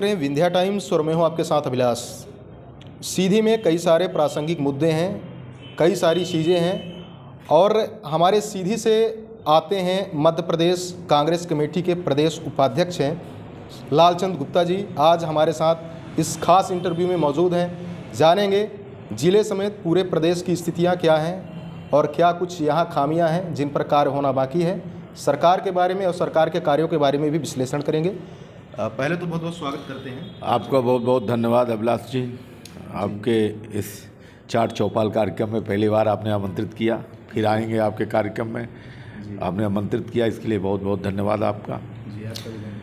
रहे हैं विंध्या टाइम्स और मैं हूं आपके साथ अभिलाष। सीधी में कई सारे प्रासंगिक मुद्दे हैं, कई सारी चीज़ें हैं और हमारे सीधी से आते हैं मध्य प्रदेश कांग्रेस कमेटी के प्रदेश उपाध्यक्ष हैं लालचंद गुप्ता जी। आज हमारे साथ इस खास इंटरव्यू में मौजूद हैं। जानेंगे ज़िले समेत पूरे प्रदेश की स्थितियां क्या हैं और क्या कुछ यहां खामियां हैं जिन पर कार्य होना बाकी है। सरकार के बारे में और सरकार के कार्यों के बारे में भी विश्लेषण करेंगे। पहले तो बहुत बहुत स्वागत करते हैं आपका। बहुत बहुत धन्यवाद अभिलाष जी। आपके इस चाट चौपाल कार्यक्रम में पहली बार आपने आमंत्रित किया, फिर आएंगे आपके कार्यक्रम में। आपने आमंत्रित किया, इसके लिए बहुत बहुत धन्यवाद आपका। जी, आपका भी धन्यवाद।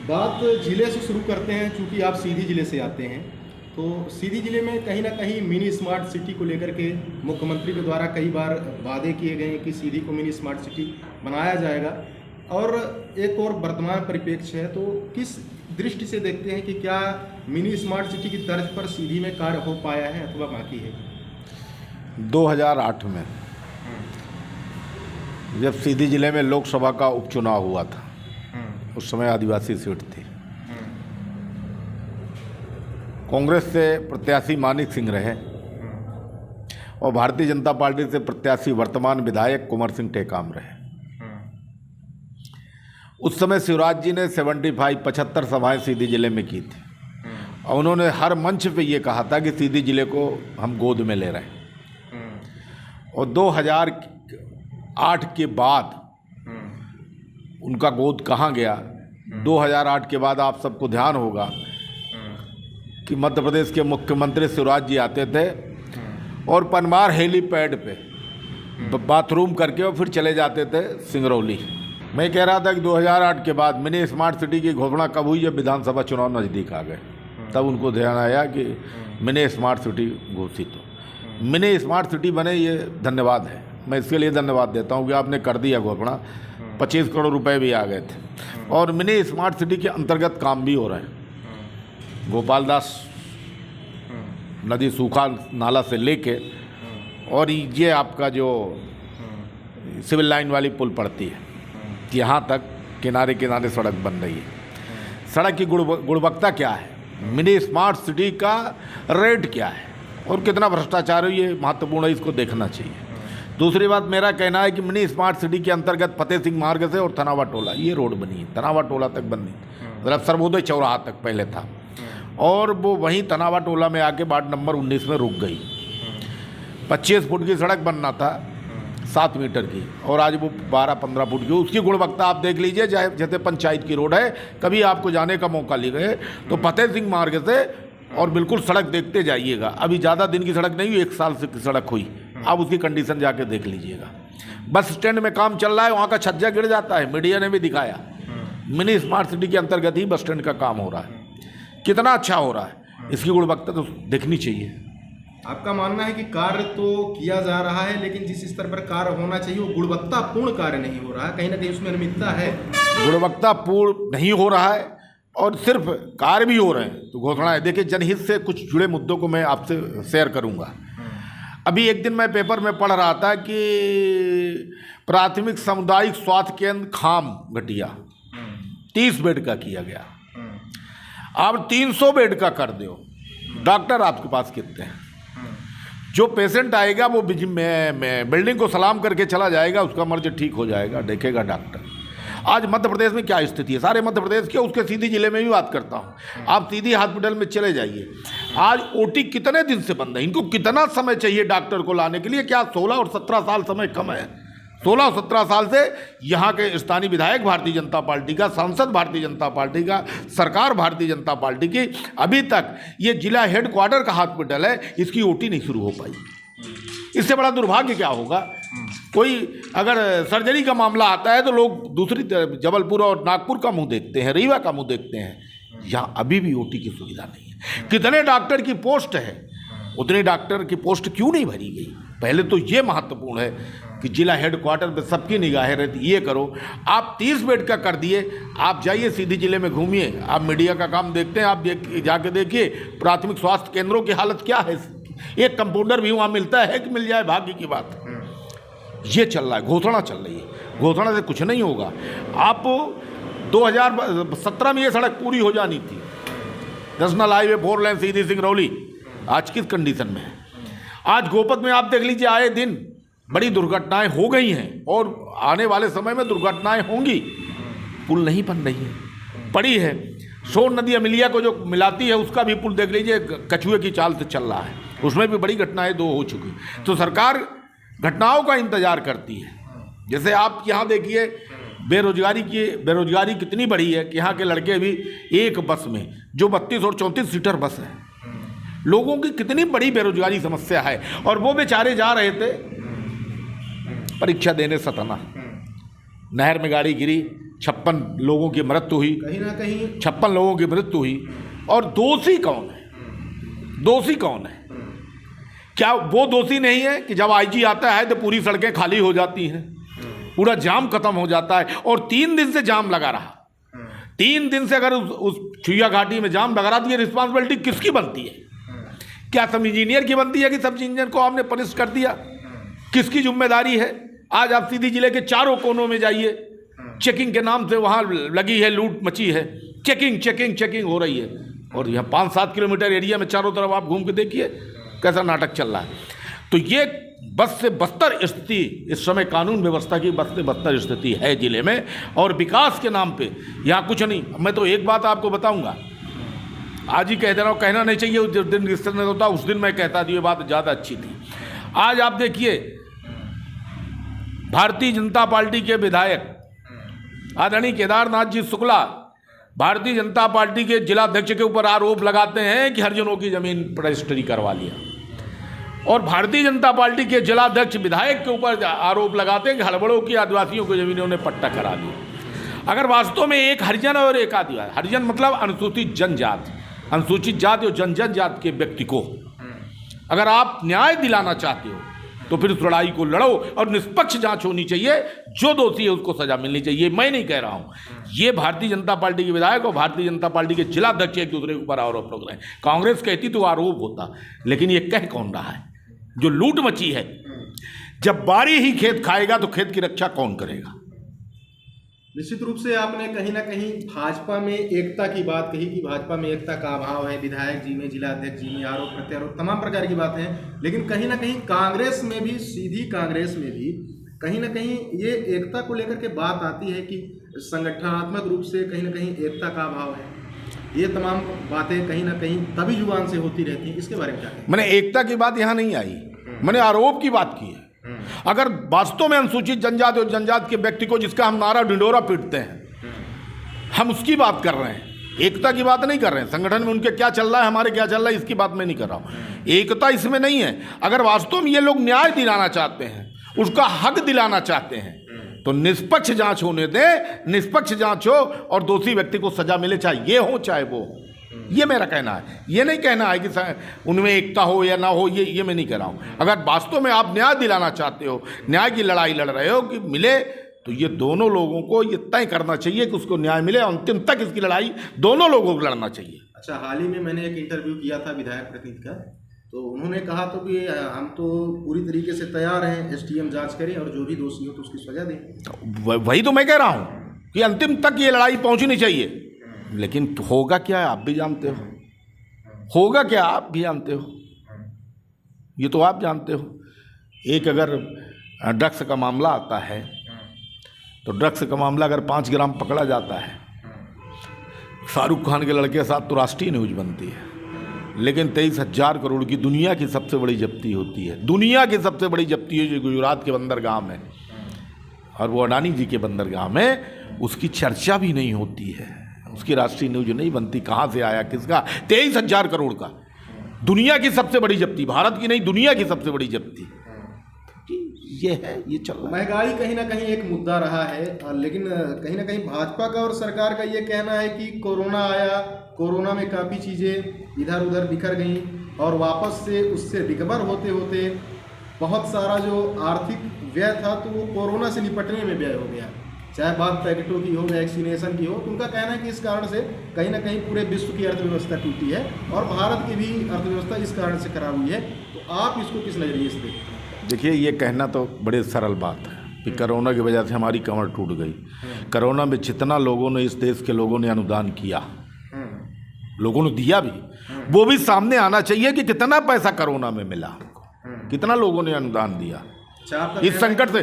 बात जिले से शुरू करते हैं, चूँकि आप सीधी जिले से आते हैं तो सीधी जिले में कहीं ना कहीं मिनी स्मार्ट सिटी को लेकर के मुख्यमंत्री के द्वारा कई बार वादे किए गए हैं कि सीधी को मिनी स्मार्ट सिटी बनाया जाएगा और एक और वर्तमान परिप्रेक्ष्य है, तो किस दृष्टि से देखते हैं कि क्या मिनी स्मार्ट सिटी की तर्ज पर सीधी में कार्य हो पाया है अथवा बाकी है? 2008 में जब सीधी जिले में लोकसभा का उपचुनाव हुआ था, उस समय आदिवासी सीट थी। कांग्रेस से प्रत्याशी मानिक सिंह रहे और भारतीय जनता पार्टी से प्रत्याशी वर्तमान विधायक कुंवर सिंह टेकाम रहे। उस समय शिवराज जी ने 75 सभाएं सीधी जिले में की थी और उन्होंने हर मंच पे ये कहा था कि सीधी जिले को हम गोद में ले रहे हैं। और 2008 के बाद उनका गोद कहाँ गया? 2008 के बाद आप सबको ध्यान होगा कि मध्य प्रदेश के मुख्यमंत्री शिवराज जी आते थे और पनमार हेलीपैड पे बाथरूम करके और फिर चले जाते थे सिंगरौली। मैं कह रहा था कि 2008 के बाद मिनी स्मार्ट सिटी की घोषणा कब हुई? जब विधानसभा चुनाव नज़दीक आ गए, तब उनको ध्यान आया कि मिनी स्मार्ट सिटी घोषित हो। मिनी स्मार्ट सिटी बने, ये धन्यवाद है। मैं इसके लिए धन्यवाद देता हूँ कि आपने कर दिया घोषणा। 25 करोड़ रुपए भी आ गए थे और मिनी स्मार्ट सिटी के अंतर्गत काम भी हो रहे हैं। गोपालदास नदी सूखा नाला से लेके और ये आपका जो सिविल लाइन वाली पुल पड़ती है, यहाँ तक किनारे किनारे सड़क बन रही है। सड़क की गुणवत्ता क्या है, मिनी स्मार्ट सिटी का रेट क्या है और कितना भ्रष्टाचार है, ये महत्वपूर्ण है, इसको देखना चाहिए। दूसरी बात, मेरा कहना है कि मिनी स्मार्ट सिटी के अंतर्गत फतेह सिंह मार्ग से और थनावा टोला ये रोड बनी है। थनावा टोला तक बनी, मतलब सर्वोदय चौराहा तक पहले था और वो वहीं तनावा टोला में आके वार्ड नंबर 19 में रुक गई। 25 फुट की सड़क बनना था 7 मीटर की और आज वो 12-15 फुट की। उसकी गुणवत्ता आप देख लीजिए, जैसे पंचायत की रोड है। कभी आपको जाने का मौका लिए तो फतेह सिंह मार्ग से और बिल्कुल सड़क देखते जाइएगा। अभी ज़्यादा दिन की सड़क नहीं हुई, 1 साल से की सड़क हुई। आप उसकी कंडीशन जाके देख लीजिएगा। बस स्टैंड में काम चल रहा है, वहाँ का छज्जा गिर जाता है, मीडिया ने भी दिखाया। मिनी स्मार्ट सिटी के अंतर्गत ही बस स्टैंड का काम हो रहा है। कितना अच्छा हो रहा है, इसकी गुणवत्ता तो देखनी चाहिए। आपका मानना है कि कार्य तो किया जा रहा है, लेकिन जिस स्तर पर कार्य होना चाहिए वो गुणवत्तापूर्ण कार्य नहीं हो रहा है, कहीं ना कहीं उसमें अनियमितता है। गुणवत्तापूर्ण नहीं हो रहा है और सिर्फ कार्य भी हो रहे हैं तो घोषणा है। देखिए, जनहित से कुछ जुड़े मुद्दों को मैं आपसे शेयर करूंगा। अभी एक दिन मैं पेपर में पढ़ रहा था कि प्राथमिक सामुदायिक स्वास्थ्य केंद्र खाम घटिया 30 बेड का किया गया। आप 300 बेड का कर दो, डॉक्टर आपके पास कितने हैं? जो पेशेंट आएगा वो बिल्डिंग को सलाम करके चला जाएगा, उसका मर्ज ठीक हो जाएगा, देखेगा डॉक्टर। आज मध्य प्रदेश में क्या स्थिति है, सारे मध्य प्रदेश के, उसके सीधी जिले में भी बात करता हूँ। आप सीधी हॉस्पिटल में चले जाइए, आज ओटी कितने दिन से बंद है। इनको कितना समय चाहिए डॉक्टर को लाने के लिए? क्या 16 और 17 साल समय कम है? 16 और 17 साल से यहाँ के स्थानीय विधायक भारतीय जनता पार्टी का, सांसद भारतीय जनता पार्टी का, सरकार भारतीय जनता पार्टी की, अभी तक ये जिला हेडक्वार्टर का हॉस्पिटल है, इसकी ओटी नहीं शुरू हो पाई। इससे बड़ा दुर्भाग्य क्या होगा? कोई अगर सर्जरी का मामला आता है तो लोग दूसरी तरफ जबलपुर और नागपुर का मुंह देखते हैं, रीवा का मुंह देखते हैं। यहाँ अभी भी ओटी की सुविधा नहीं है। कितने डॉक्टर की पोस्ट है, उतने डॉक्टर की पोस्ट क्यों नहीं भरी गई? पहले तो ये महत्वपूर्ण है कि जिला हेडक्वार्टर पे सबकी निगाहें रहती। ये करो, आप 30 बेड का कर दिए। आप जाइए सीधी जिले में घूमिए, आप मीडिया का काम देखते हैं, आप जाके देखिए प्राथमिक स्वास्थ्य केंद्रों की हालत क्या है। एक कंपाउंडर भी वहाँ मिलता है कि मिल जाए, भाग्य की बात। ये चल रहा है, घोषणा चल रही है, घोषणा से कुछ नहीं होगा। आप 2017 में ये सड़क पूरी हो जानी थी, नेशनल हाईवे 4 लेन सीधी सिंगरौली। आज किस कंडीशन में है? आज गोपद में आप देख लीजिए, आए दिन बड़ी दुर्घटनाएं हो गई हैं और आने वाले समय में दुर्घटनाएं होंगी। पुल नहीं बन रही है, पड़ी है। सोन नदी अमिलिया को जो मिलाती है उसका भी पुल देख लीजिए, कछुए की चाल से चल रहा है, उसमें भी बड़ी घटनाएं 2 हो चुकी। तो सरकार घटनाओं का इंतजार करती है। जैसे आप यहाँ देखिए, बेरोजगारी कितनी बड़ी है कि यहाँ के लड़के भी एक बस में, जो 32 और 34 सीटर बस है, लोगों की कितनी बड़ी बेरोजगारी समस्या है। और वो बेचारे जा रहे थे परीक्षा देने सतना, नहर में गाड़ी गिरी, 56 लोगों की मृत्यु हुई, कहीं ना कहीं 56 लोगों की मृत्यु हुई। और दोषी कौन है? दोषी कौन है? क्या वो दोषी नहीं है कि जब आईजी आता है तो पूरी सड़कें खाली हो जाती हैं, पूरा जाम खत्म हो जाता है? और 3 दिन से जाम लगा रहा, 3 दिन से अगर उस छुइया घाटी में जाम लगा रहा तो ये रिस्पॉन्सिबिलिटी किसकी बनती है? क्या सब इंजीनियर की बनती है कि सब इंजीनियर को आपने पनिश कर दिया? किसकी जिम्मेदारी है? आज आप सीधी जिले के चारों कोनों में जाइए, चेकिंग के नाम से वहाँ लगी है, लूट मची है, चेकिंग हो रही है। और यहाँ 5-7 किलोमीटर एरिया में चारों तरफ आप घूम के देखिए कैसा नाटक चल रहा है। तो ये बस से बदतर स्थिति इस समय कानून व्यवस्था की बस से बदतर स्थिति है जिले में। और विकास के नाम पे यहाँ कुछ नहीं। मैं तो एक बात आपको बताऊंगा, आज ही कह दे रहा हूँ, कहना नहीं चाहिए, जिस दिन रिश्ते होता उस दिन मैं कहता थी, ये बात ज़्यादा अच्छी थी। आज आप देखिए, भारतीय जनता पार्टी के विधायक आदरणीय केदारनाथ जी शुक्ला भारतीय जनता पार्टी के जिलाध्यक्ष के ऊपर आरोप लगाते हैं कि हरिजनों की जमीन रजिस्ट्री करवा लिया। और भारतीय जनता पार्टी के जिलाध्यक्ष विधायक के ऊपर आरोप लगाते हैं कि हड़बड़ों की आदिवासियों की जमीनों ने पट्टा करा दिया। अगर वास्तव में एक हरिजन और एक आदिवासी, हरिजन मतलब अनुसूचित जनजाति, अनुसूचित जाति और जनजाति के व्यक्ति को अगर आप न्याय दिलाना चाहते हो तो फिर उस लड़ाई को लड़ो और निष्पक्ष जांच होनी चाहिए। जो दोषी है उसको सजा मिलनी चाहिए। मैं नहीं कह रहा हूं, ये भारतीय जनता पार्टी के विधायक और भारतीय जनता पार्टी के जिलाध्यक्ष एक दूसरे के ऊपर आरोप लग रहे हैं। कांग्रेस कहती तो आरोप होता, लेकिन ये कह कौन रहा है? जो लूट मची है, जब बारी ही खेत खाएगा तो खेत की रक्षा कौन करेगा? निश्चित रूप से आपने कहीं ना कहीं भाजपा में एकता की बात कही कि भाजपा में एकता का अभाव है, विधायक जी में, जिलाध्यक्ष जी में आरोप प्रत्यारोप तमाम प्रकार की बातें हैं। लेकिन कहीं ना कहीं कांग्रेस में भी, सीधी कांग्रेस में भी कहीं ना कहीं ये एकता को लेकर के बात आती है कि संगठनात्मक रूप से कहीं ना कहीं एकता का अभाव है। ये तमाम बातें कहीं ना कहीं तभी जुबान से होती रहती हैं। इसके बारे में क्या कहें? मैंने एकता की बात यहाँ नहीं आई, मैंने आरोप की बात की है। अगर वास्तव में अनुसूचित जनजाति और जनजाति के व्यक्ति को, जिसका हम नारा ढिंडोरा पीटते हैं, हम उसकी बात कर रहे हैं, एकता की बात नहीं कर रहे हैं। संगठन में उनके क्या चल रहा है, हमारे क्या चल रहा है, इसकी बात मैं नहीं कर रहा हूं। एकता इसमें नहीं है। अगर वास्तव में ये लोग न्याय दिलाना चाहते हैं, उसका हक दिलाना चाहते हैं, तो निष्पक्ष जांच होने दें, निष्पक्ष जांच हो और दोषी व्यक्ति को सजा मिले, चाहे ये हो चाहे वो हो। ये मेरा कहना है। ये नहीं कहना है कि उनमें एकता हो या ना हो, ये मैं नहीं कह रहा हूँ। अगर वास्तव में आप न्याय दिलाना चाहते हो, न्याय की लड़ाई लड़ रहे हो कि मिले, तो ये दोनों लोगों को ये तय करना चाहिए कि उसको न्याय मिले। अंतिम तक इसकी लड़ाई दोनों लोगों को लड़ना चाहिए। अच्छा, हाल ही में मैंने एक इंटरव्यू किया था विधायक प्रतिनिधि का, तो उन्होंने कहा तो कि हम तो पूरी तरीके से तैयार हैं, एसडीएम जांच करें और जो भी दोषी हो तो उसकी सजा दें। वही तो मैं कह रहा हूँ कि अंतिम तक ये लड़ाई पहुँचनी चाहिए। लेकिन होगा क्या आप भी जानते हो, होगा क्या आप भी जानते हो, ये तो आप जानते हो। एक अगर ड्रग्स का मामला आता है तो ड्रग्स का मामला अगर 5 ग्राम पकड़ा जाता है, शाहरुख खान के लड़के के साथ तो राष्ट्रीय न्यूज बनती है। लेकिन 23,000 करोड़ की दुनिया की सबसे बड़ी जब्ती होती है, दुनिया की सबसे बड़ी जब्ती है जो गुजरात के बंदरगाह में, और वो अडानी जी के बंदरगाह में, उसकी चर्चा भी नहीं होती है, उसकी राष्ट्रीय न्यूज नहीं बनती। कहाँ से आया, किसका? 23,000 करोड़ का, दुनिया की सबसे बड़ी जब्ती, भारत की नहीं दुनिया की सबसे बड़ी जब्ती। ये है, ये चल रहा है। महंगाई कहीं ना कहीं एक मुद्दा रहा है, लेकिन कहीं ना कहीं भाजपा का और सरकार का ये कहना है कि कोरोना आया, कोरोना में काफ़ी चीज़ें इधर उधर बिखर गई और वापस से उससे रिकवर होते होते बहुत सारा जो आर्थिक व्यय था तो वो कोरोना से निपटने में व्यय हो गया, चाहे बात पैकेटों की हो, वैक्सीनेशन की हो। तो उनका कहना है कि इस कारण से कहीं ना कहीं पूरे विश्व की अर्थव्यवस्था टूटी है और भारत की भी अर्थव्यवस्था इस कारण से खराब हुई है। तो आप इसको किस नज़रिए से देखते हैं? देखिए, ये कहना तो बड़े सरल बात है। कि कोरोना की वजह से हमारी कमर टूट गई। कोरोना में जितना लोगों ने, इस देश के लोगों ने अनुदान किया, लोगों ने दिया भी, वो भी सामने आना चाहिए कि कितना पैसा कोरोना में मिला, कितना लोगों ने अनुदान दिया। इस संकट से,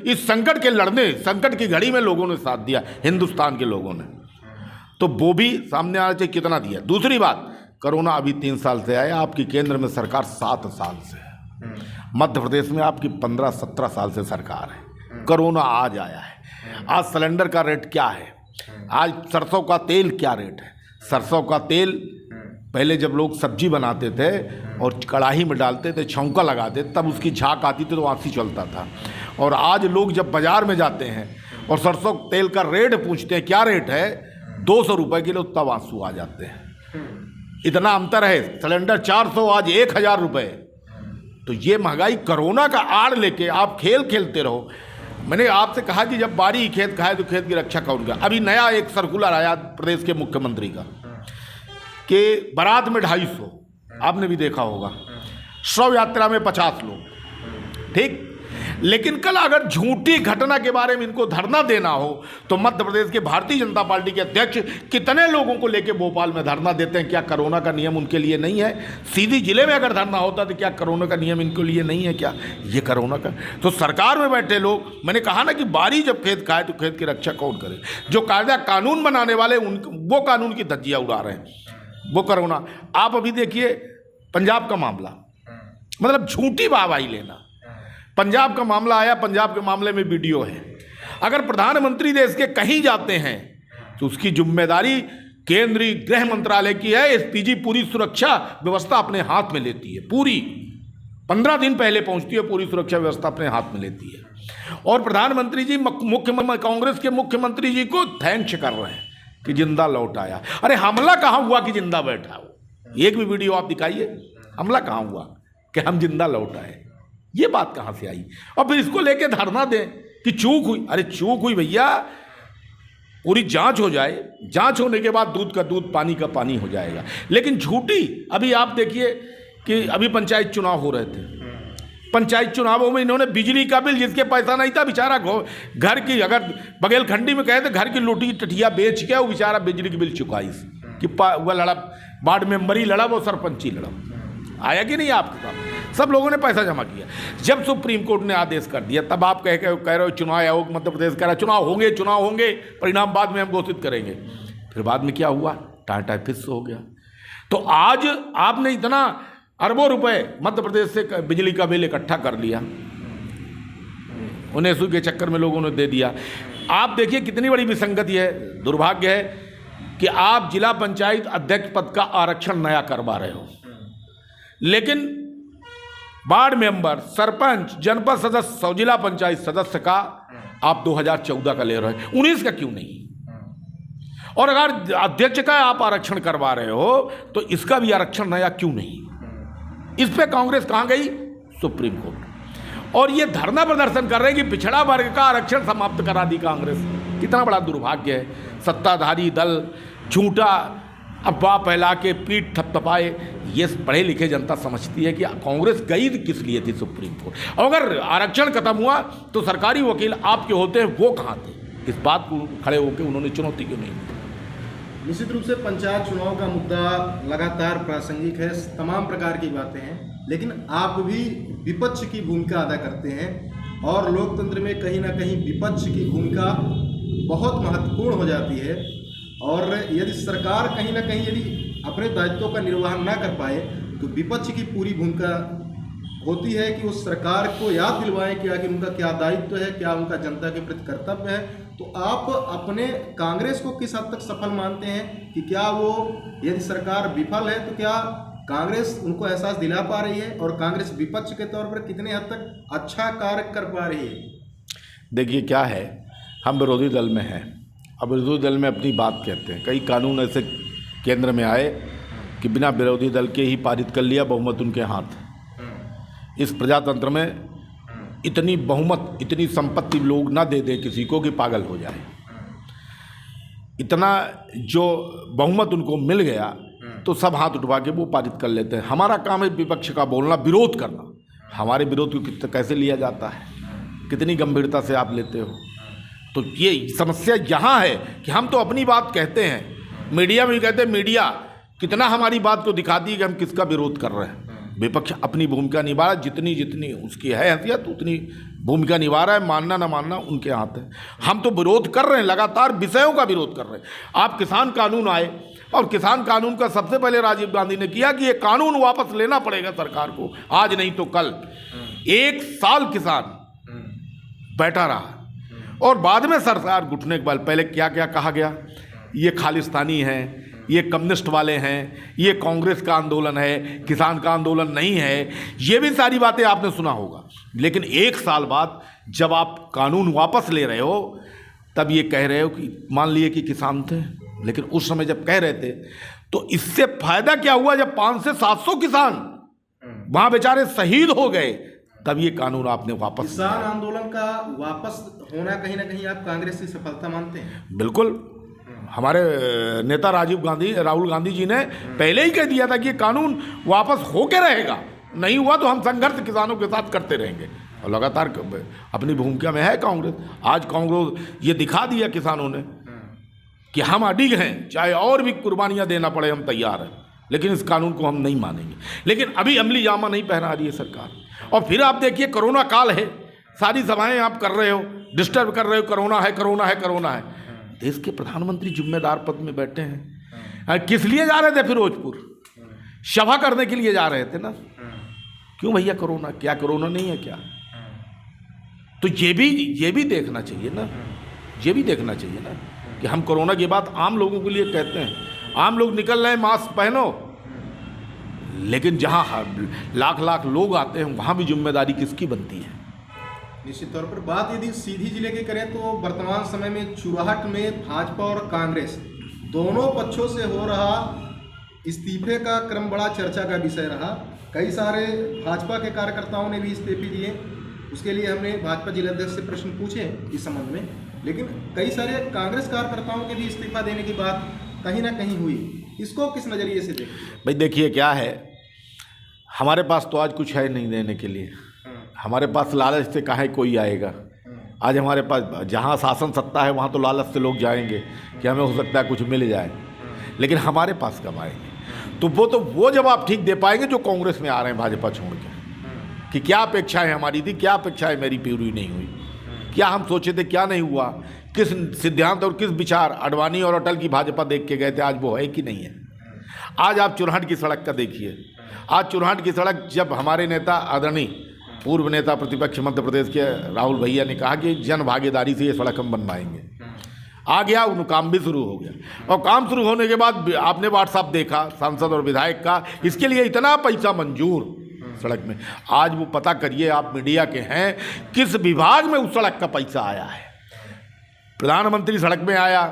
इस संकट के लड़ने, संकट की घड़ी में लोगों ने साथ दिया, हिंदुस्तान के लोगों ने, तो वो भी सामने आना चाहिए कितना दिया। दूसरी बात, कोरोना अभी 3 साल से आया, आपकी केंद्र में सरकार 7 साल से है, मध्य प्रदेश में आपकी 15-17 साल से सरकार है, कोरोना आज आया है। आज सिलेंडर का रेट क्या है, आज सरसों का तेल क्या रेट है। सरसों का तेल पहले जब लोग सब्जी बनाते थे और कढ़ाई में डालते थे, छौंका लगाते, तब उसकी झाग आती थी तो आंसी चलता था। और आज लोग जब बाजार में जाते हैं और सरसों तेल का रेट पूछते हैं क्या रेट है, 200 रुपये किलो, तब आंसू आ जाते हैं। इतना अंतर है। सिलेंडर 400, आज 1000 रुपये। तो ये महंगाई कोरोना का आड़ लेके आप खेल खेलते रहो। मैंने आपसे कहा कि जब बारी खेत खाए तो खेत की रक्षा कौन करे। अभी नया एक सर्कुलर आया प्रदेश के मुख्यमंत्री का कि बारात में 250, आपने भी देखा होगा, शव यात्रा में 50 लोग, ठीक। लेकिन कल अगर झूठी घटना के बारे में इनको धरना देना हो तो मध्य प्रदेश के भारतीय जनता पार्टी के अध्यक्ष कितने लोगों को लेकर भोपाल में धरना देते हैं। क्या कोरोना का नियम उनके लिए नहीं है? सीधी जिले में अगर धरना होता तो क्या कोरोना का नियम इनके लिए नहीं है? क्या ये कोरोना का? तो सरकार में बैठे लोग, मैंने कहा ना कि बारी जब खेत खाए तो खेत की रक्षा कौन करे। जो कायदा कानून बनाने वाले वो कानून की धज्जियां उड़ा रहे हैं, वो कोरोना। आप अभी देखिए पंजाब का मामला, मतलब झूठी वाहवाही लेना। पंजाब का मामला आया, पंजाब के मामले में वीडियो है। अगर प्रधानमंत्री देश के कहीं जाते हैं तो उसकी जिम्मेदारी केंद्रीय गृह मंत्रालय की है। एसपीजी पूरी सुरक्षा व्यवस्था अपने हाथ में लेती है, पूरी 15 दिन पहले पहुंचती है, पूरी सुरक्षा व्यवस्था अपने हाथ में लेती है। और प्रधानमंत्री जी कांग्रेस के मुख्यमंत्री जी को थैंक्स कर रहे हैं कि जिंदा लौट आया। अरे हमला कहाँ हुआ कि जिंदा बैठा हो? एक भी वीडियो आप दिखाइए, हमला कहाँ हुआ कि हम जिंदा लौट आए? ये बात कहाँ से आई? और फिर इसको लेके धरना दें कि चूक हुई। अरे चूक हुई भैया, पूरी जांच हो जाए, जांच होने के बाद दूध का दूध, पानी का पानी हो जाएगा। लेकिन झूठी, अभी आप देखिए कि अभी पंचायत चुनाव हो रहे थे, पंचायत चुनावों में इन्होंने बिजली का बिल, जिसके पैसा नहीं था बेचारा, घर की, अगर बघेलखंडी में कहे तो घर की लोटी टटिया बेच के वो बेचारा बिजली की बिल चुकाई कि वह लड़ा, वार्ड मेंबरी लड़ा, वो सरपंची लड़ा। आया कि नहीं आपके सामने? सब लोगों ने पैसा जमा किया। जब सुप्रीम कोर्ट ने आदेश कर दिया तब आप कह रहे हो चुनाव आयोग मध्य प्रदेश कह रहा है चुनाव होंगे, परिणाम बाद में हम घोषित करेंगे। फिर बाद में क्या हुआ? टाटा फिक्स हो गया। तो आज आपने इतना अरबों रुपए मध्य प्रदेश से बिजली का बिल इकट्ठा कर लिया, 19 के चक्कर में लोगों ने दे दिया। आप देखिए कितनी बड़ी विसंगति है। दुर्भाग्य है कि आप जिला पंचायत अध्यक्ष पद का आरक्षण नया करवा रहे हो, लेकिन वार्ड मेंबर, सरपंच, जनपद सदस्य, जिला पंचायत सदस्य का आप 2014 का ले रहे हो, 19 का क्यों नहीं? और अगर अध्यक्ष का आप आरक्षण करवा रहे हो तो इसका भी आरक्षण नया क्यों नहीं? इस पे कांग्रेस कहाँ गई? Supreme court. और ये धरना प्रदर्शन कर रहे हैं कि पिछड़ा वर्ग का आरक्षण समाप्त करा दी कांग्रेस। कितना बड़ा दुर्भाग्य है। सत्ताधारी दल झूठा अफवाह फैला के पीठ थपथपाए। ये पढ़े लिखे जनता समझती है कि कांग्रेस गई किस लिए थी सुप्रीम कोर्ट। और अगर आरक्षण खत्म हुआ तो सरकारी वकील आपके होते हैं, वो कहाँ थे? इस बात को खड़े होकर उन्होंने चुनौती क्यों नहीं दी? निश्चित रूप से पंचायत चुनाव का मुद्दा लगातार प्रासंगिक है, तमाम प्रकार की बातें हैं, लेकिन आप भी विपक्ष की भूमिका अदा करते हैं और लोकतंत्र में कहीं ना कहीं विपक्ष की भूमिका बहुत महत्वपूर्ण हो जाती है। और यदि सरकार कहीं ना कहीं यदि अपने दायित्वों का निर्वहन ना कर पाए तो विपक्ष की पूरी भूमिका होती है कि उस सरकार को याद दिलवाएं कि आखिर उनका क्या दायित्व है, क्या उनका जनता के प्रति कर्तव्य है। तो आप अपने कांग्रेस को किस हद तक सफल मानते हैं कि क्या वो, यदि सरकार विफल है तो क्या कांग्रेस उनको एहसास दिला पा रही है और कांग्रेस विपक्ष के तौर पर कितने हद तक अच्छा कार्य कर पा रही है? देखिए क्या है, हम विरोधी दल में हैं, अब विरोधी दल में अपनी बात कहते हैं। कई कानून ऐसे केंद्र में आए कि बिना विरोधी दल के ही पारित कर लिया, बहुमत उनके हाथ। इस प्रजातंत्र में इतनी बहुमत, इतनी संपत्ति लोग ना दे दे किसी को कि पागल हो जाए। इतना जो बहुमत उनको मिल गया तो सब हाथ उठवा के वो पारित कर लेते हैं। हमारा काम है विपक्ष का बोलना, विरोध करना। हमारे विरोध को कैसे लिया जाता है? कितनी गंभीरता से आप लेते हो। तो ये समस्या यहाँ है कि हम तो अपनी बात कहते हैं, मीडिया में कहते हैं, मीडिया कितना हमारी बात को दिखाती है कि हम किसका विरोध कर रहे हैं। विपक्ष अपनी भूमिका निभा रहा है, जितनी जितनी उसकी है हैसियत उतनी भूमिका निभा रहा है, मानना ना मानना उनके हाथ है। हम तो विरोध कर रहे हैं, लगातार विषयों का विरोध कर रहे हैं। आप किसान कानून आए और किसान कानून का सबसे पहले राजीव गांधी ने किया कि ये कानून वापस लेना पड़ेगा सरकार को, आज नहीं तो कल। 1 साल किसान बैठा रहा और बाद में सरकार घुटने के बल पहले क्या क्या कहा गया, ये खालिस्तानी है, ये कम्युनिस्ट वाले हैं, ये कांग्रेस का आंदोलन है, किसान का आंदोलन नहीं है, ये भी सारी बातें आपने सुना होगा। लेकिन 1 साल बाद जब आप कानून वापस ले रहे हो तब ये कह रहे हो कि मान लिए कि किसान थे, लेकिन उस समय जब कह रहे थे तो इससे फायदा क्या हुआ जब 500 से 700 किसान वहां बेचारे शहीद हो गए, तब ये कानून आपने वापस। किसान आंदोलन का वापस होना कहीं ना कहीं आप कांग्रेस की सफलता मानते हैं? बिल्कुल। हमारे नेता राहुल गांधी जी ने पहले ही कह दिया था कि ये कानून वापस होके रहेगा, नहीं हुआ तो हम संघर्ष किसानों के साथ करते रहेंगे। और लगातार अपनी भूमिका में है कांग्रेस। आज कांग्रेस ये दिखा दिया किसानों ने कि हम अडिग हैं, चाहे और भी कुर्बानियां देना पड़े हम तैयार हैं, लेकिन इस कानून को हम नहीं मानेंगे। लेकिन अभी अमली जामा नहीं पहना रही है सरकार। और फिर आप देखिए कोरोना काल है, सारी सभाएं आप कर रहे हो, डिस्टर्ब कर रहे हो, कोरोना है कोरोना है कोरोना है। देश के प्रधानमंत्री जिम्मेदार पद में बैठे हैं, किस लिए जा रहे थे फिरोजपुर? सभा करने के लिए जा रहे थे ना। क्यों भैया कोरोना? क्या कोरोना नहीं है क्या? तो ये भी देखना चाहिए ना, ये भी देखना चाहिए ना कि हम कोरोना की बात आम लोगों के लिए कहते हैं। आम लोग निकल रहे हैं, मास्क पहनो, लेकिन जहाँ लाख लाख लोग आते हैं वहाँ भी जिम्मेदारी किसकी बनती है? निश्चित तौर पर बात यदि सीधी जिले की करें तो वर्तमान समय में चुराहट में भाजपा और कांग्रेस दोनों पक्षों से हो रहा इस्तीफे का क्रम बड़ा चर्चा का विषय रहा। कई सारे भाजपा के कार्यकर्ताओं ने भी इस्तीफे दिए, उसके लिए हमने भाजपा जिलाध्यक्ष से प्रश्न पूछे इस संबंध में, लेकिन कई सारे कांग्रेस कार्यकर्ताओं के भी इस्तीफा देने की बात कहीं ना कहीं हुई। इसको किस नज़रिए से देखें? भाई देखिए क्या है, हमारे पास तो आज कुछ है नहीं देने के लिए। हमारे पास लालच से काहे कोई आएगा। आज हमारे पास जहाँ शासन सत्ता है वहाँ तो लालच से लोग जाएंगे कि हमें हो सकता है कुछ मिल जाए, लेकिन हमारे पास कब आएंगे? तो वो जवाब ठीक दे पाएंगे जो कांग्रेस में आ रहे हैं भाजपा छोड़ के, कि क्या अपेक्षाएं हमारी थी, क्या अपेक्षाएं मेरी पूरी नहीं हुई, क्या हम सोचे थे क्या नहीं हुआ, किस सिद्धांत और किस विचार आडवाणी और अटल की भाजपा देख के गए थे, आज वो है कि नहीं है। आज आप चुरहट की सड़क का देखिए, आज चुरहट की सड़क जब हमारे नेता आदरणीय पूर्व नेता प्रतिपक्ष मध्य प्रदेश के राहुल भैया ने कहा कि जन भागीदारी से ये सड़क हम बनवाएंगे, आ गया, उन काम भी शुरू हो गया। और काम शुरू होने के बाद आपने व्हाट्सएप देखा सांसद और विधायक का, इसके लिए इतना पैसा मंजूर सड़क में। आज वो पता करिए, आप मीडिया के हैं, किस विभाग में उस सड़क का पैसा आया है? प्रधानमंत्री सड़क में आया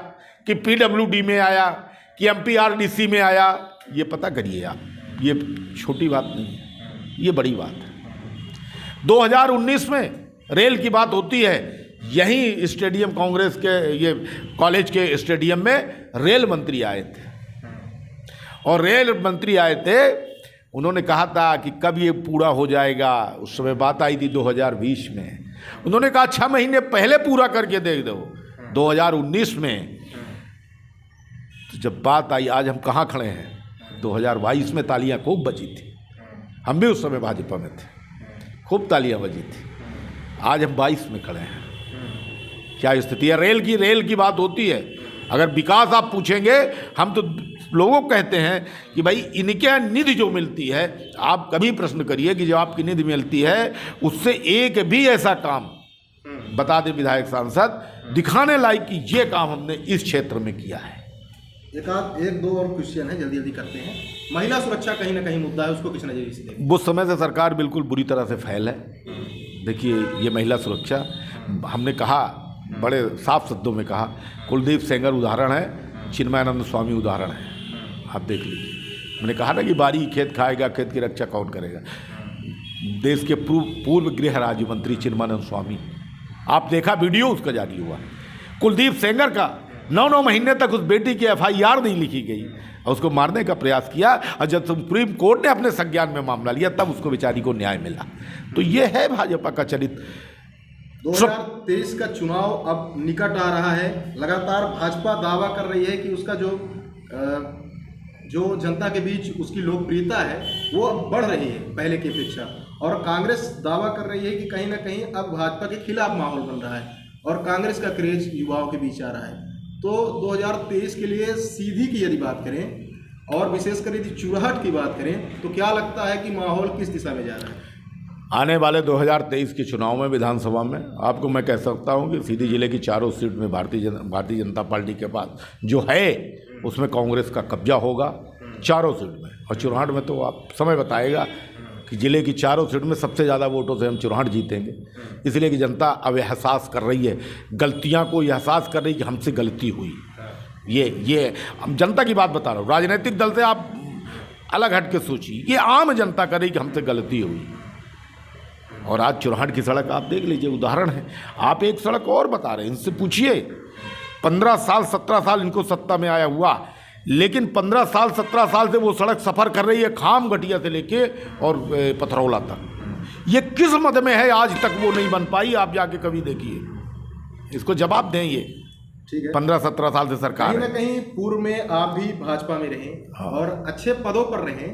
कि PWD में आया कि MPRDC में आया? ये पता करिए आप। ये छोटी बात नहीं है, ये बड़ी बात है। 2019 में रेल की बात होती है, यहीं स्टेडियम कांग्रेस के ये कॉलेज के स्टेडियम में रेल मंत्री आए थे, और रेल मंत्री आए थे, उन्होंने कहा था कि कब ये पूरा हो जाएगा। उस समय बात आई थी 2020 में, उन्होंने कहा 6 महीने पहले पूरा करके दे दो 2019 में। तो जब बात आई, आज हम कहाँ खड़े हैं? 2022 में तालियां खूब बजी थी, हम भी उस समय भाजपा में थे, खूब तालियां बजी थी। आज हम 22 में खड़े हैं, क्या स्थिति है? रेल की बात होती है। अगर विकास आप पूछेंगे, हम तो लोगों को कहते हैं कि भाई इनके निधि जो मिलती है, आप कभी प्रश्न करिए कि जो आपकी निधि मिलती है उससे एक भी ऐसा काम बता दे विधायक सांसद दिखाने लायक कि ये काम हमने इस क्षेत्र में किया है। एक दो और क्वेश्चन है, जल्दी जल्दी करते हैं। महिला सुरक्षा कहीं ना कहीं मुद्दा है, उसको किस नजरिए से देखें? उस समय से सरकार बिल्कुल बुरी तरह से फैल है। देखिए ये महिला सुरक्षा, हमने कहा, बड़े साफ शब्दों में कहा, कुलदीप सेंगर उदाहरण है, चिन्मयानंद स्वामी उदाहरण है, आप देख लीजिए। मैंने कहा ना कि बारी खेत खाएगा, खेत की रक्षा कौन करेगा? देश के पूर्व गृह राज्य मंत्री चिन्मयानंद स्वामी, आप देखा वीडियो उसका जारी हुआ। कुलदीप सेंगर का 9 महीने तक उस बेटी की FIR नहीं लिखी गई और उसको मारने का प्रयास किया, और जब सुप्रीम कोर्ट ने अपने संज्ञान में मामला लिया तब उसको बेचारी को न्याय मिला। तो ये है भाजपा का चरित्र। 2023 का चुनाव अब निकट आ रहा है। लगातार भाजपा दावा कर रही है कि उसका जो जनता के बीच उसकी लोकप्रियता है वो अब बढ़ रही है पहले की अपेक्षा, और कांग्रेस दावा कर रही है कि कहीं ना कहीं अब भाजपा के खिलाफ माहौल बन रहा है और कांग्रेस का क्रेज युवाओं के बीच आ रहा है। तो 2023 के लिए सीधी की यदि बात करें और विशेषकर यदि चुराहट की बात करें तो क्या लगता है कि माहौल किस दिशा में जा रहा है? आने वाले 2023 के चुनाव में विधानसभा में आपको मैं कह सकता हूं कि सीधी जिले की चारों सीट में भारतीय जनता पार्टी के पास जो है उसमें कांग्रेस का कब्जा होगा चारों सीट में। और चुनाहट में तो आप समय बताएगा कि जिले की चारों सीट में सबसे ज़्यादा वोटों से हम चुनाहट जीतेंगे, इसलिए कि जनता अब एहसास कर रही है, गलतियां को एहसास कर रही है कि हमसे गलती हुई। ये हम जनता की बात बता रहा हूँ, राजनीतिक दल से आप अलग हट के सोचिए, ये आम जनता कर रही कि हमसे गलती हुई। और आज चुराहट की सड़क आप देख लीजिए, उदाहरण है। आप एक सड़क और बता रहे हैं, इनसे पूछिए 15 साल 17 साल इनको सत्ता में आया हुआ, लेकिन 15 साल 17 साल से वो सड़क सफ़र कर रही है खाम घटिया से लेके और पथरौला तक। ये किस मद में है आज तक वो नहीं बन पाई? आप जाके कभी देखिए, इसको जवाब दें। ये ठीक है, 15-17 साल से सरकार कहीं ना कहीं पूर्व में आप भी भाजपा में रहे और अच्छे पदों पर रहे,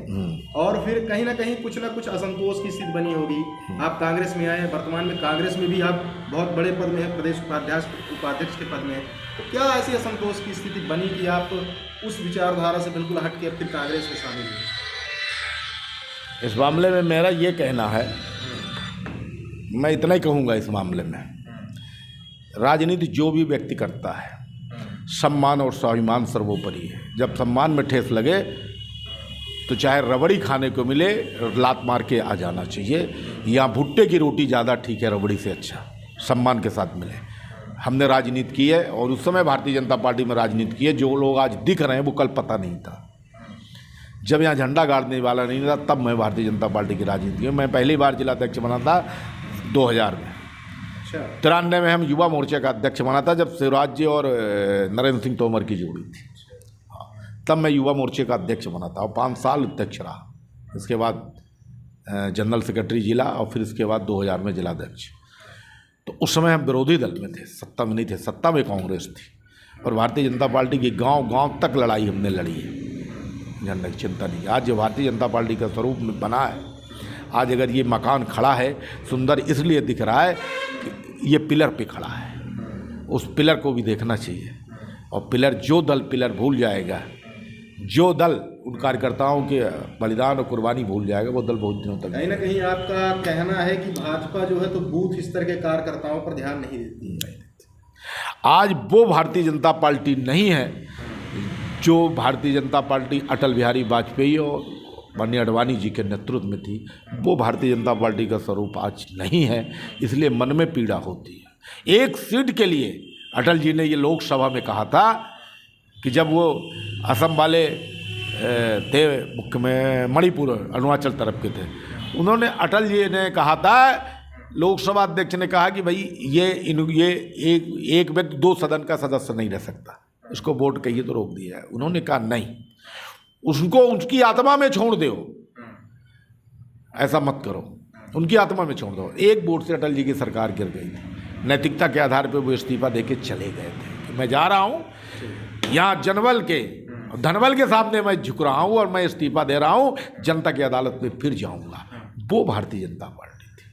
और फिर कहीं ना कुछ असंतोष की स्थिति बनी होगी। आप कांग्रेस में आए, वर्तमान में कांग्रेस में भी आप बहुत बड़े पद में हैं, प्रदेश उपाध्यक्ष के पद में हैं। तो क्या ऐसी असंतोष की स्थिति बनी कि आप उस विचारधारा से बिल्कुल हट के फिर कांग्रेस में शामिल हुए? इस मामले में मेरा ये कहना है, मैं इतना ही कहूँगा इस मामले में, राजनीति जो भी व्यक्ति करता है सम्मान और स्वाभिमान सर्वोपरि है। जब सम्मान में ठेस लगे तो चाहे रबड़ी खाने को मिले लात मार के आ जाना चाहिए, या भुट्टे की रोटी ज़्यादा ठीक है रबड़ी से अच्छा, सम्मान के साथ मिले। हमने राजनीति की है और उस समय भारतीय जनता पार्टी में राजनीति की है। जो लोग आज दिख रहे हैं वो कल पता नहीं था। जब यहाँ झंडा गाड़ने वाला नहीं था तब मैं भारतीय जनता पार्टी की राजनीति में, मैं पहली बार जिला अध्यक्ष बना था 2000 में। 93 में हम युवा मोर्चे का अध्यक्ष बना था जब शिवराज जी और नरेंद्र सिंह तोमर की जोड़ी थी। तब मैं युवा मोर्चे का अध्यक्ष बना था और 5 साल अध्यक्ष रहा। इसके बाद जनरल सेक्रेटरी जिला और फिर इसके बाद 2000 में जिलाध्यक्ष। तो उस समय हम विरोधी दल में थे, सत्ता में नहीं थे। सत्ता में कांग्रेस थी और भारतीय जनता पार्टी की गांव-गांव तक लड़ाई हमने लड़ी है, झंडे की चिंता नहीं। आज जो भारतीय जनता पार्टी का स्वरूप बना है, आज अगर ये मकान खड़ा है सुंदर इसलिए दिख रहा है कि ये पिलर पे खड़ा है, उस पिलर को भी देखना चाहिए। और पिलर जो दल पिलर भूल जाएगा, जो दल उन कार्यकर्ताओं के बलिदान और कुर्बानी भूल जाएगा, वो दल बहुत दिनों तक। कहीं ना कहीं आपका कहना है कि भाजपा जो है तो बूथ स्तर के कार्यकर्ताओं पर ध्यान नहीं देती है। आज वो भारतीय जनता पार्टी नहीं है जो भारतीय जनता पार्टी अटल बिहारी वाजपेयी और माननीय अडवाणी जी के नेतृत्व में थी। वो भारतीय जनता पार्टी का स्वरूप आज नहीं है, इसलिए मन में पीड़ा होती है। एक सीट के लिए अटल जी ने ये लोकसभा में कहा था कि जब वो असम वाले थे मुख्य में, मणिपुर अरुणाचल तरफ के थे, उन्होंने अटल जी ने कहा था, लोकसभा अध्यक्ष ने कहा कि भाई ये एक व्यक्ति 2 सदन का सदस्य नहीं रह सकता, इसको वोट कहिए तो रोक दिया है। उन्होंने कहा नहीं, उसको उनकी आत्मा में छोड़ दो, ऐसा मत करो, उनकी आत्मा में छोड़ दो। एक वोट से अटल जी की सरकार गिर गई थी। नैतिकता के आधार पर वो इस्तीफा देके चले गए थे कि मैं जा रहा हूँ, यहाँ धनबल के सामने मैं झुक रहा हूँ और मैं इस्तीफा दे रहा हूँ, जनता की अदालत में फिर जाऊँगा। वो भारतीय जनता पार्टी थी।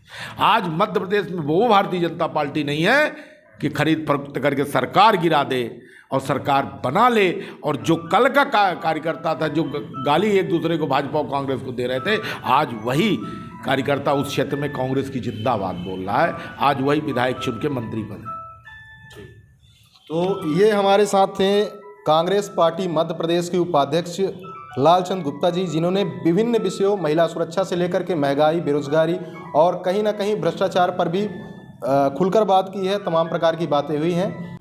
आज मध्य प्रदेश में वो भारतीय जनता पार्टी नहीं है कि खरीद फरोख्त करके सरकार गिरा दे और सरकार बना ले। और जो कल का कार्यकर्ता था, जो गाली एक दूसरे को भाजपा और कांग्रेस को दे रहे थे, आज वही कार्यकर्ता उस क्षेत्र में कांग्रेस की जिंदाबाद बोल रहा है। आज वही विधायक चुन के मंत्री बने। तो ये हमारे साथ थे कांग्रेस पार्टी मध्य प्रदेश के उपाध्यक्ष लालचंद गुप्ता जी, जिन्होंने विभिन्न विषयों, महिला सुरक्षा से लेकर के महंगाई, बेरोजगारी और कहीं ना कहीं भ्रष्टाचार पर भी खुलकर बात की है। तमाम प्रकार की बातें हुई हैं।